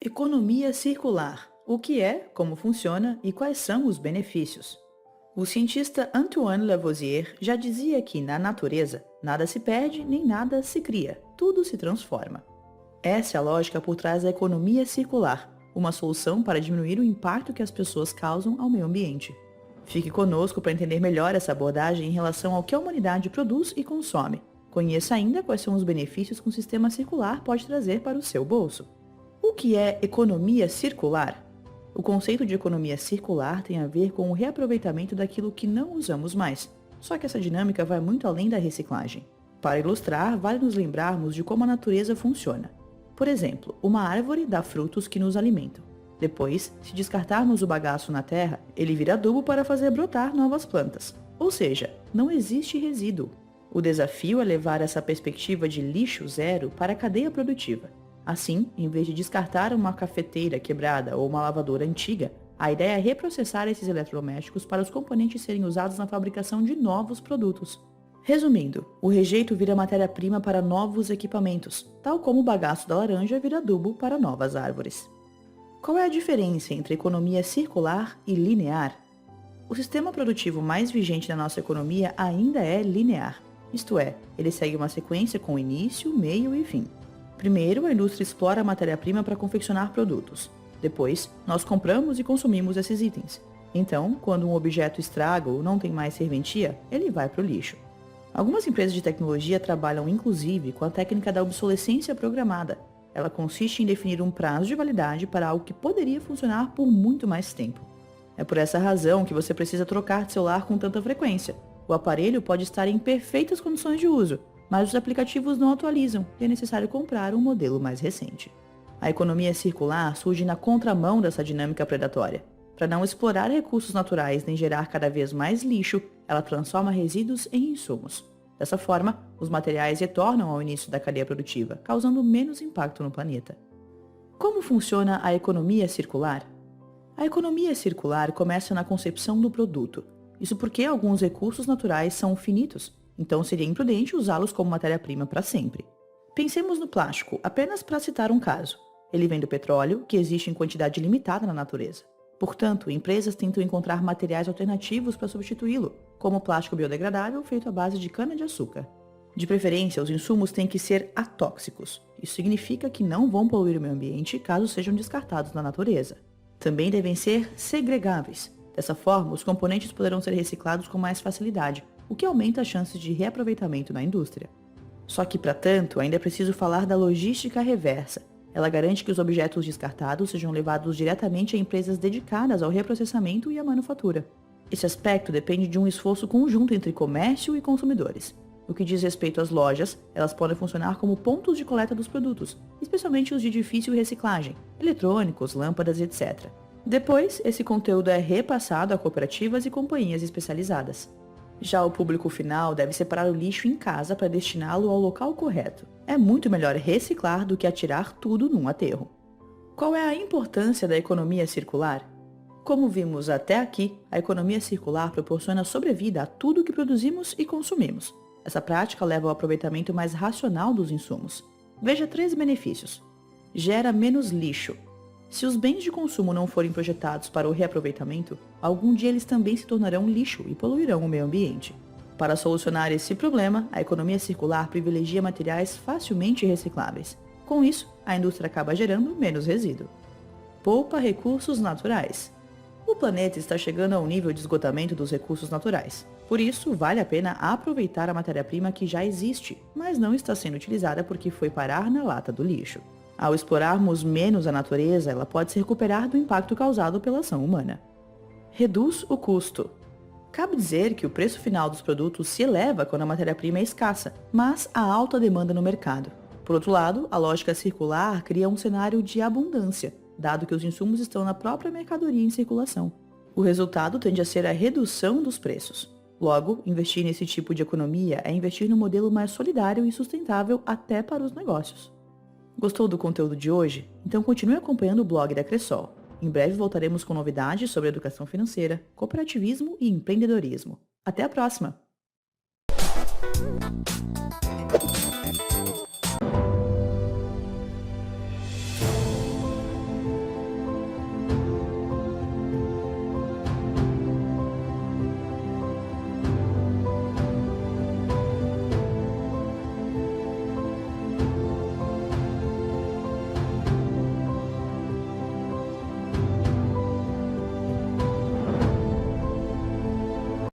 Economia circular. O que é, como funciona e quais são os benefícios? O cientista Antoine Lavoisier já dizia que, na natureza, nada se perde nem nada se cria, tudo se transforma. Essa é a lógica por trás da economia circular, uma solução para diminuir o impacto que as pessoas causam ao meio ambiente. Fique conosco para entender melhor essa abordagem em relação ao que a humanidade produz e consome. Conheça ainda quais são os benefícios que um sistema circular pode trazer para o seu bolso. O que é economia circular? O conceito de economia circular tem a ver com o reaproveitamento daquilo que não usamos mais, só que essa dinâmica vai muito além da reciclagem. Para ilustrar, vale nos lembrarmos de como a natureza funciona. Por exemplo, uma árvore dá frutos que nos alimentam. Depois, se descartarmos o bagaço na terra, ele vira adubo para fazer brotar novas plantas. Ou seja, não existe resíduo. O desafio é levar essa perspectiva de lixo zero para a cadeia produtiva. Assim, em vez de descartar uma cafeteira quebrada ou uma lavadora antiga, a ideia é reprocessar esses eletrodomésticos para os componentes serem usados na fabricação de novos produtos. Resumindo, o rejeito vira matéria-prima para novos equipamentos, tal como o bagaço da laranja vira adubo para novas árvores. Qual é a diferença entre economia circular e linear? O sistema produtivo mais vigente da nossa economia ainda é linear, isto é, ele segue uma sequência com início, meio e fim. Primeiro, a indústria explora a matéria-prima para confeccionar produtos. Depois, nós compramos e consumimos esses itens. Então, quando um objeto estraga ou não tem mais serventia, ele vai para o lixo. Algumas empresas de tecnologia trabalham inclusive com a técnica da obsolescência programada. Ela consiste em definir um prazo de validade para algo que poderia funcionar por muito mais tempo. É por essa razão que você precisa trocar de celular com tanta frequência. O aparelho pode estar em perfeitas condições de uso, mas os aplicativos não atualizam e é necessário comprar um modelo mais recente. A economia circular surge na contramão dessa dinâmica predatória. Para não explorar recursos naturais nem gerar cada vez mais lixo, ela transforma resíduos em insumos. Dessa forma, os materiais retornam ao início da cadeia produtiva, causando menos impacto no planeta. Como funciona a economia circular? A economia circular começa na concepção do produto. Isso porque alguns recursos naturais são finitos, então seria imprudente usá-los como matéria-prima para sempre. Pensemos no plástico, apenas para citar um caso. Ele vem do petróleo, que existe em quantidade limitada na natureza. Portanto, empresas tentam encontrar materiais alternativos para substituí-lo, como o plástico biodegradável feito à base de cana-de-açúcar. De preferência, os insumos têm que ser atóxicos. Isso significa que não vão poluir o meio ambiente caso sejam descartados na natureza. Também devem ser segregáveis. Dessa forma, os componentes poderão ser reciclados com mais facilidade, o que aumenta as chances de reaproveitamento na indústria. Só que, para tanto, ainda é preciso falar da logística reversa. Ela garante que os objetos descartados sejam levados diretamente a empresas dedicadas ao reprocessamento e à manufatura. Esse aspecto depende de um esforço conjunto entre comércio e consumidores. No que diz respeito às lojas, elas podem funcionar como pontos de coleta dos produtos, especialmente os de difícil reciclagem, eletrônicos, lâmpadas, etc. Depois, esse conteúdo é repassado a cooperativas e companhias especializadas. Já o público final deve separar o lixo em casa para destiná-lo ao local correto. É muito melhor reciclar do que atirar tudo num aterro. Qual é a importância da economia circular? Como vimos até aqui, a economia circular proporciona sobrevida a tudo que produzimos e consumimos. Essa prática leva ao aproveitamento mais racional dos insumos. Veja 3 benefícios. Gera menos lixo. Se os bens de consumo não forem projetados para o reaproveitamento, algum dia eles também se tornarão lixo e poluirão o meio ambiente. Para solucionar esse problema, a economia circular privilegia materiais facilmente recicláveis. Com isso, a indústria acaba gerando menos resíduo. Poupa recursos naturais. O planeta está chegando ao nível de esgotamento dos recursos naturais. Por isso, vale a pena aproveitar a matéria-prima que já existe, mas não está sendo utilizada porque foi parar na lata do lixo. Ao explorarmos menos a natureza, ela pode se recuperar do impacto causado pela ação humana. Reduz o custo. Cabe dizer que o preço final dos produtos se eleva quando a matéria-prima é escassa, mas há alta demanda no mercado. Por outro lado, a lógica circular cria um cenário de abundância, dado que os insumos estão na própria mercadoria em circulação. O resultado tende a ser a redução dos preços. Logo, investir nesse tipo de economia é investir num modelo mais solidário e sustentável até para os negócios. Gostou do conteúdo de hoje? Então continue acompanhando o blog da Cressol. Em breve voltaremos com novidades sobre educação financeira, cooperativismo e empreendedorismo. Até a próxima!